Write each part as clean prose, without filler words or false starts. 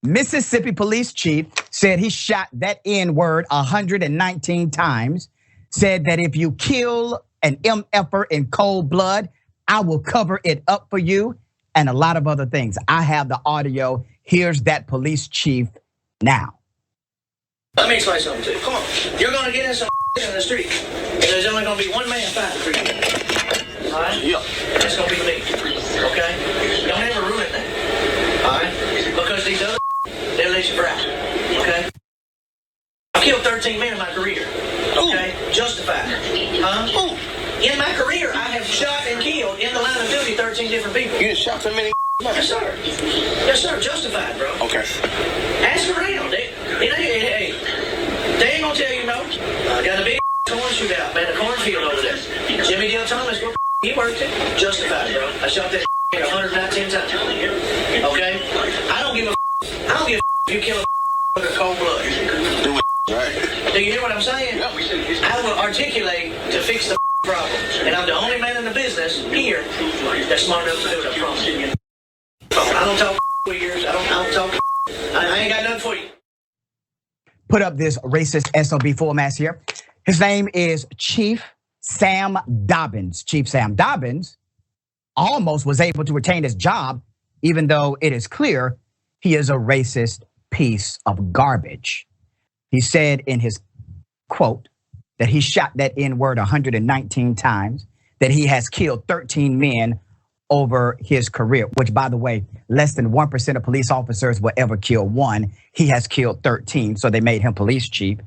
Mississippi police chief said he shot that N-word 119 times, said that if you kill an MFer in cold blood, I will cover it up for you, and a lot of other things. I have the audio. Here's that police chief now. Let me explain something to you. Come on. You're going to get in some in the street. There's only going to be one man fighting for you. All right? Yeah. That's going to be me. Okay? Don't ever ruin that. All right? Because these other they'll let you fry. Okay? I've killed 13 men in my career. Okay? Ooh. Justified. Huh? Ooh. In my career, I have shot and killed in the line of duty 13 different people. You just shot so many? Yes, sir. Yes, sir. Justified, bro. Okay. Ask around. They ain't gonna tell you no. I got a big corn shootout, man, a cornfield over there. Jimmy Dale Thomas, he worked it. Justified, bro. I shot that 119 times. Okay? I don't give a if you kill a with a cold blood. Do it, right? Do you hear what I'm saying? Yeah. I will articulate to fix the problem. And I'm the only man in the business here that's smart enough to do it, I promise you. I don't talk weird. I don't talk. I ain't got nothing for you. Put up this racist SOB full mass here. His name is Chief Sam Dobbins. Chief Sam Dobbins almost was able to retain his job, even though it is clear he is a racist piece of garbage. He said in his quote that he shot that N-word 119 times, that he has killed 13 men over his career, which, by the way, less than 1% of police officers will ever kill one. He has killed 13, so they made him police chief.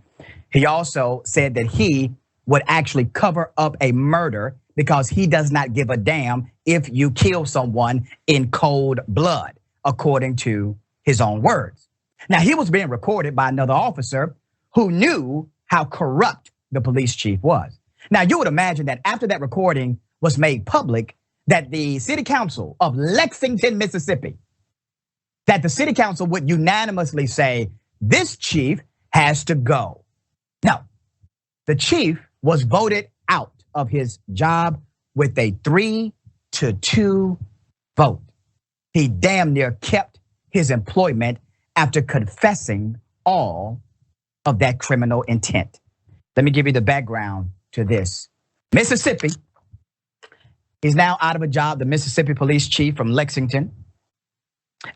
He also said that he would actually cover up a murder because he does not give a damn if you kill someone in cold blood, according to his own words. Now, he was being recorded by another officer who knew how corrupt the police chief was. Now, you would imagine that after that recording was made public, that the city council of Lexington, Mississippi, that the city council would unanimously say, this chief has to go. No, the chief was voted out of his job with a 3-2 vote. He damn near kept his employment after confessing all of that criminal intent. Let me give you the background to this. Mississippi is now out of a job, the Mississippi police chief from Lexington,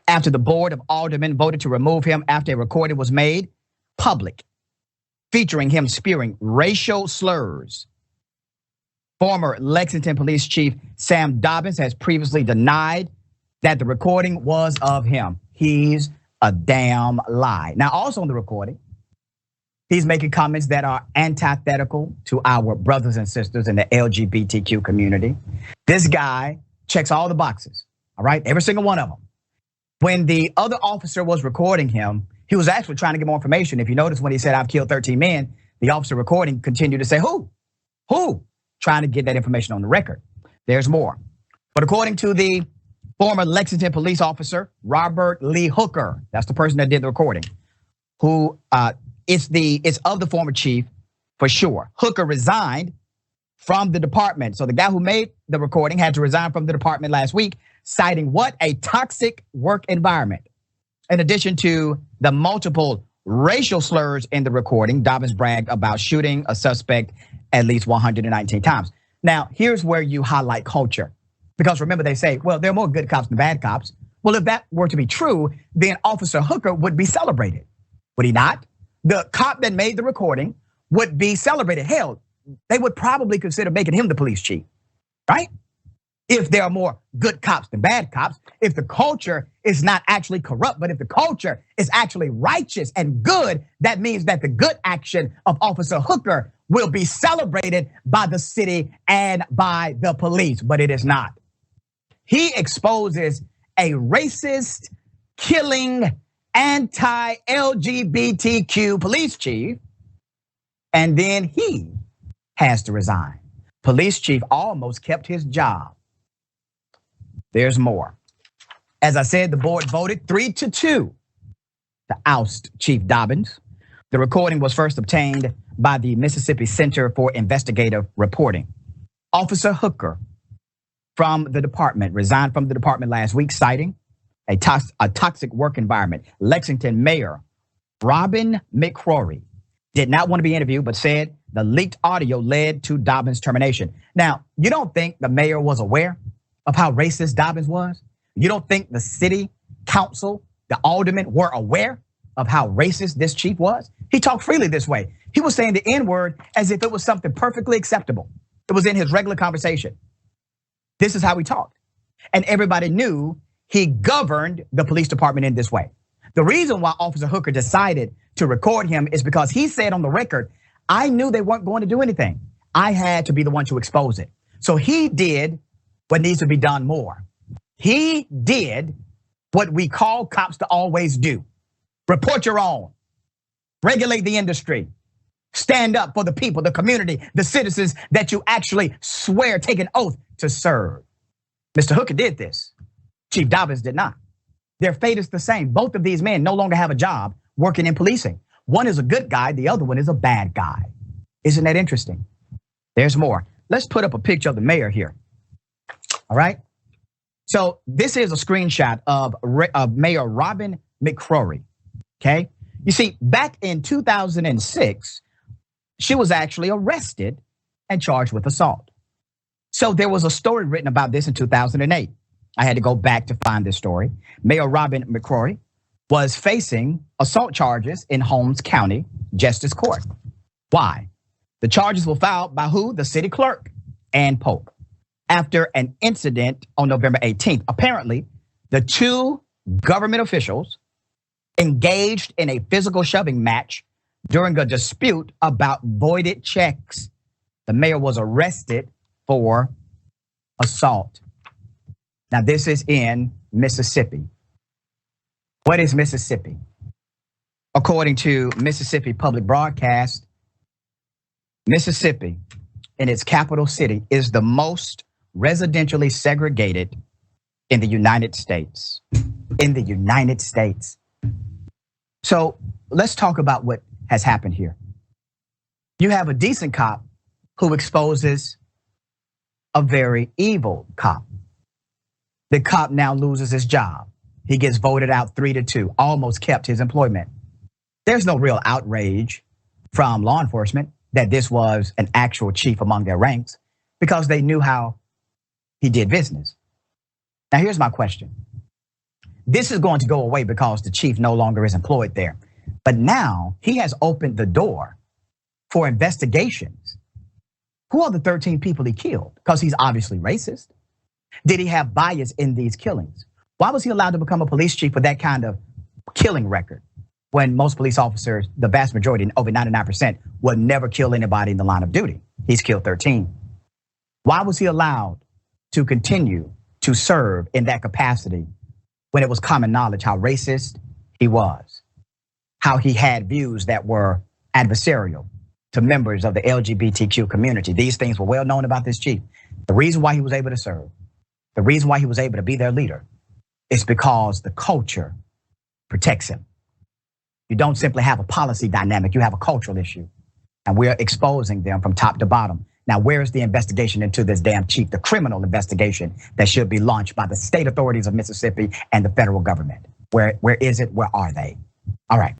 after the board of aldermen voted to remove him after a recording was made public, featuring him spewing racial slurs. Former Lexington police chief Sam Dobbins has previously denied that the recording was of him. He's a damn lie. Now, also on the recording, he's making comments that are antithetical to our brothers and sisters in the LGBTQ community. This guy checks all the boxes, all right? Every single one of them. When the other officer was recording him, he was actually trying to get more information. If you notice when he said, I've killed 13 men, the officer recording continued to say, who? Who? Trying to get that information on the record. There's more. But according to the former Lexington police officer, Robert Lee Hooker, that's the person that did the recording, who it's of the former chief for sure. Hooker resigned from the department. So the guy who made the recording had to resign from the department last week, citing what? A toxic work environment. In addition to the multiple racial slurs in the recording, Dobbins bragged about shooting a suspect at least 119 times. Now, here's where you highlight culture. Because remember, they say, well, there are more good cops than bad cops. Well, if that were to be true, then Officer Hooker would be celebrated. Would he not? The cop that made the recording would be celebrated. Hell, they would probably consider making him the police chief, right? If there are more good cops than bad cops, if the culture is not actually corrupt, but if the culture is actually righteous and good, that means that the good action of Officer Hooker will be celebrated by the city and by the police, but it is not. He exposes a racist, killing, anti-LGBTQ police chief, and then he has to resign. Police chief almost kept his job. There's more. As I said, the board voted 3-2 to oust Chief Dobbins. The recording was first obtained by the Mississippi Center for Investigative Reporting. Officer Hooker from the department resigned from the department last week, citing a toxic work environment. Lexington Mayor Robin McCrory did not want to be interviewed, but said the leaked audio led to Dobbins' termination. Now, you don't think the mayor was aware of how racist Dobbins was? You don't think the city council, the aldermen were aware of how racist this chief was? He talked freely this way. He was saying the N-word as if it was something perfectly acceptable. It was in his regular conversation. This is how he talked. And everybody knew he governed the police department in this way. The reason why Officer Hooker decided to record him is because he said on the record, I knew they weren't going to do anything. I had to be the one to expose it. So he did what needs to be done more. He did what we call cops to always do. Report your own. Regulate the industry. Stand up for the people, the community, the citizens that you actually swear, take an oath to serve. Mr. Hooker did this. Chief Dobbins did not. Their fate is the same. Both of these men no longer have a job working in policing. One is a good guy, the other one is a bad guy. Isn't that interesting? There's more. Let's put up a picture of the mayor here. All right. So this is a screenshot of Mayor Robin McCrory. Okay. You see, back in 2006, she was actually arrested and charged with assault. So there was a story written about this in 2008. I had to go back to find this story. Mayor Robin McCrory was facing assault charges in Holmes County Justice Court. Why? The charges were filed by who? The city clerk, Ann Pope. After an incident on November 18th, apparently the two government officials engaged in a physical shoving match during a dispute about voided checks. The mayor was arrested for assault. Now this is in Mississippi. What is Mississippi? According to Mississippi Public Broadcast, Mississippi in its capital city is the most residentially segregated in the United States. In the United States. So let's talk about what has happened here. You have a decent cop who exposes a very evil cop. The cop now loses his job. He gets voted out 3-2, almost kept his employment. There's no real outrage from law enforcement that this was an actual chief among their ranks because they knew how he did business. Now here's my question. This is going to go away because the chief no longer is employed there. But now he has opened the door for investigations. Who are the 13 people he killed? Because he's obviously racist. Did he have bias in these killings? Why was he allowed to become a police chief with that kind of killing record when most police officers, the vast majority, over 99%, would never kill anybody in the line of duty? He's killed 13. Why was he allowed to continue to serve in that capacity when it was common knowledge how racist he was, how he had views that were adversarial to members of the LGBTQ community? These things were well known about this chief. The reason why he was able to serve, the reason why he was able to be their leader is because the culture protects him. You don't simply have a policy dynamic, you have a cultural issue. And we're exposing them from top to bottom. Now, where's the investigation into this damn chief, the criminal investigation that should be launched by the state authorities of Mississippi and the federal government? Where is it? Where are they? All right.